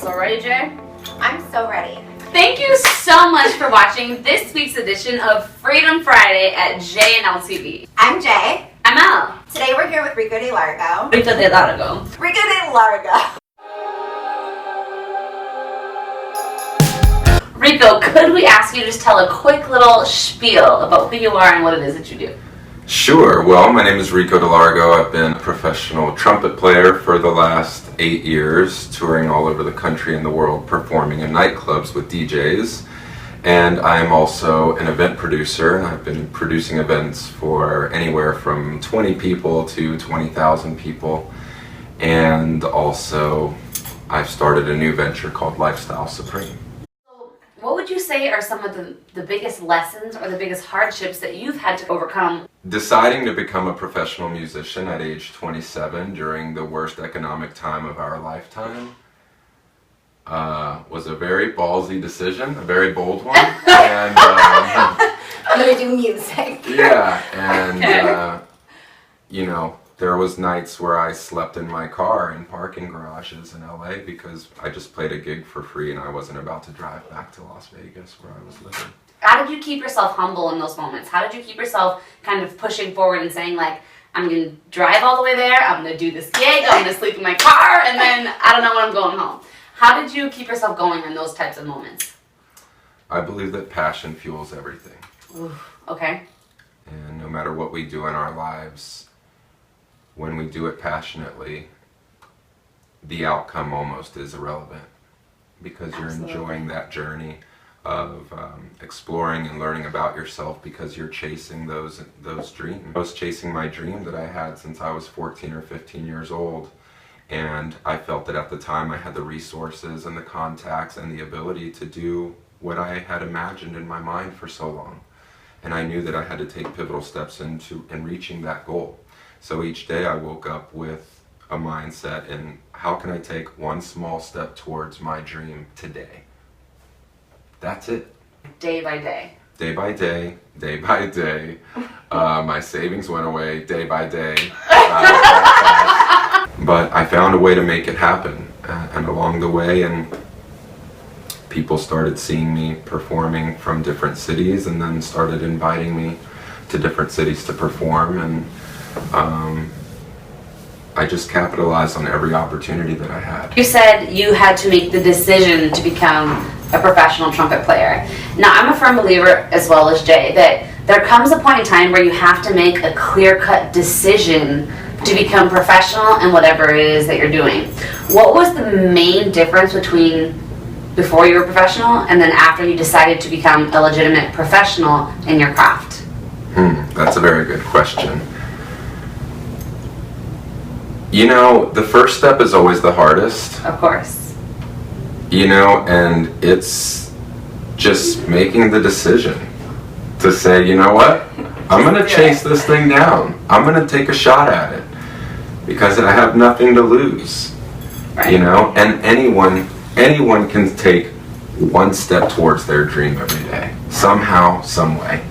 So ready, Jay? I'm so ready. Thank you so much for watching this week's edition of Freedom Friday at JNL TV. I'm Jay. I'm Al. Today we're here with Rico DeLargo. Rico DeLargo. Rico DeLargo. Rico, could we ask you to just tell a quick little spiel about who you are and what it is that you do? Sure. Well, my name is Rico DeLargo. I've been a professional trumpet player for the last 8 years, touring all over the country and the world, performing in nightclubs with DJs. And I'm also an event producer. I've been producing events for anywhere from 20 people to 20,000 people. And also, I've started a new venture called Lifestyle Supreme. What would you say are some of the biggest lessons or the biggest hardships that you've had to overcome? Deciding to become a professional musician at age 27 during the worst economic time of our lifetime was a very ballsy decision, a very bold one. And I'm gonna do music. yeah, and you know, there was nights where I slept in my car in parking garages in LA because I just played a gig for free and I wasn't about to drive back to Las Vegas where I was living. How did you keep yourself humble in those moments? How did you keep yourself kind of pushing forward and saying, like, I'm going to drive all the way there, I'm going to do this gig, I'm going to sleep in my car, and then I don't know when I'm going home. How did you keep yourself going in those types of moments? I believe that passion fuels everything. Ooh, okay. And no matter what we do in our lives, when we do it passionately, the outcome almost is irrelevant because you're enjoying that journey of exploring and learning about yourself because you're chasing those dreams. I was chasing my dream that I had since I was 14 or 15 years old, and I felt that at the time I had the resources and the contacts and the ability to do what I had imagined in my mind for so long. And I knew that I had to take pivotal steps in reaching that goal. So each day I woke up with a mindset in how can I take one small step towards my dream today? That's it. Day by day. Day by day, day by day. My savings went away day by day. But I found a way to make it happen. And along the way, and people started seeing me performing from different cities and then started inviting me to different cities to perform. And I just capitalized on every opportunity that I had. You said you had to make the decision to become a professional trumpet player. Now, I'm a firm believer, as well as Jay, that there comes a point in time where you have to make a clear-cut decision to become professional in whatever it is that you're doing. What was the main difference between before you were professional and then after you decided to become a legitimate professional in your craft? That's a very good question. You know, the first step is always the hardest. Of course. You know, and it's just making the decision to say, you know what? I'm going to chase this thing down. I'm going to take a shot at it because I have nothing to lose. Right. You know, and anyone can take one step towards their dream every day, somehow, some way.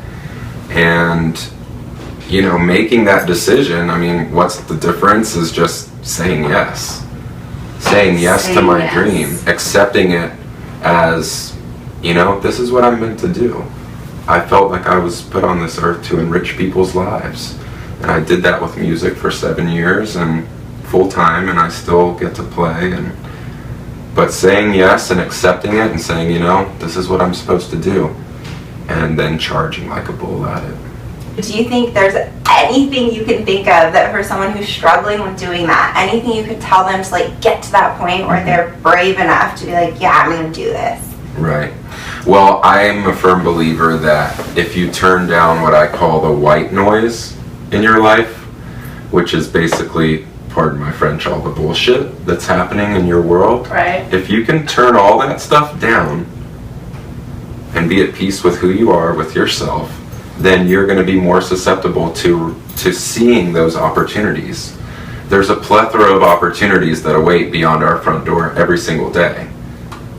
And you know, making that decision, I mean, what's the difference is just saying yes. Saying yes to my dream, accepting it as, you know, this is what I'm meant to do. I felt like I was put on this earth to enrich people's lives. And I did that with music for 7 years and full time, and I still get to play. But saying yes and accepting it and saying, you know, this is what I'm supposed to do. And then charging like a bull at it. Do you think there's anything you can think of that for someone who's struggling with doing that, anything you could tell them to like get to that point where they're brave enough to be like, yeah, I'm going to do this? Right. Well, I'm a firm believer that if you turn down what I call the white noise in your life, which is basically, pardon my French, all the bullshit that's happening in your world, right. If you can turn all that stuff down and be at peace with who you are, with yourself, then you're going to be more susceptible to seeing those opportunities. There's a plethora of opportunities that await beyond our front door every single day.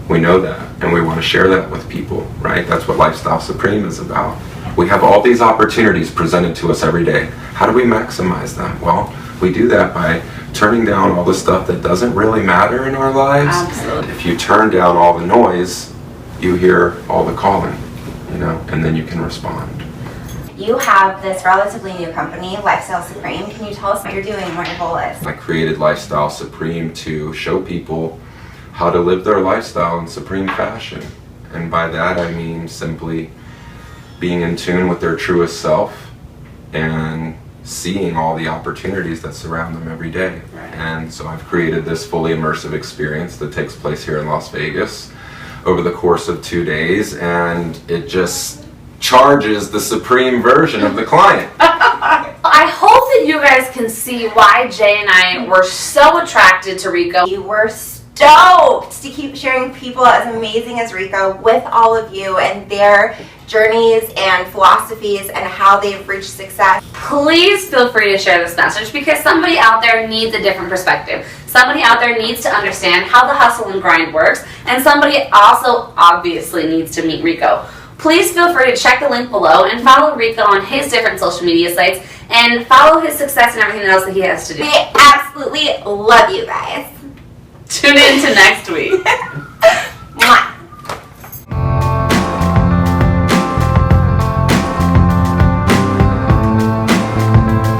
We know that, and we want to share that with people, right? That's what Lifestyle Supreme is about. We have all these opportunities presented to us every day. How do we maximize them? Well, we do that by turning down all the stuff that doesn't really matter in our lives. Absolutely. If you turn down all the noise, you hear all the calling, and then you can respond. You have this relatively new company, Lifestyle Supreme. Can you tell us what you're doing and what your goal is? I created Lifestyle Supreme to show people how to live their lifestyle in supreme fashion. And by that I mean simply being in tune with their truest self and seeing all the opportunities that surround them every day. Right. And so I've created this fully immersive experience that takes place here in Las Vegas over the course of 2 days, and it just charges the supreme version of the client. I hope that you guys can see why Jay and I were so attracted to Rico. You were stoked to keep sharing people as amazing as Rico with all of you and their journeys and philosophies and how they've reached success. Please feel free to share this message, because somebody out there needs a different perspective. Somebody out there needs to understand how the hustle and grind works, and somebody also obviously needs to meet Rico. Please feel free to check the link below and follow Rico on his different social media sites and follow his success and everything else that he has to do. We absolutely love you guys. Tune in to next week.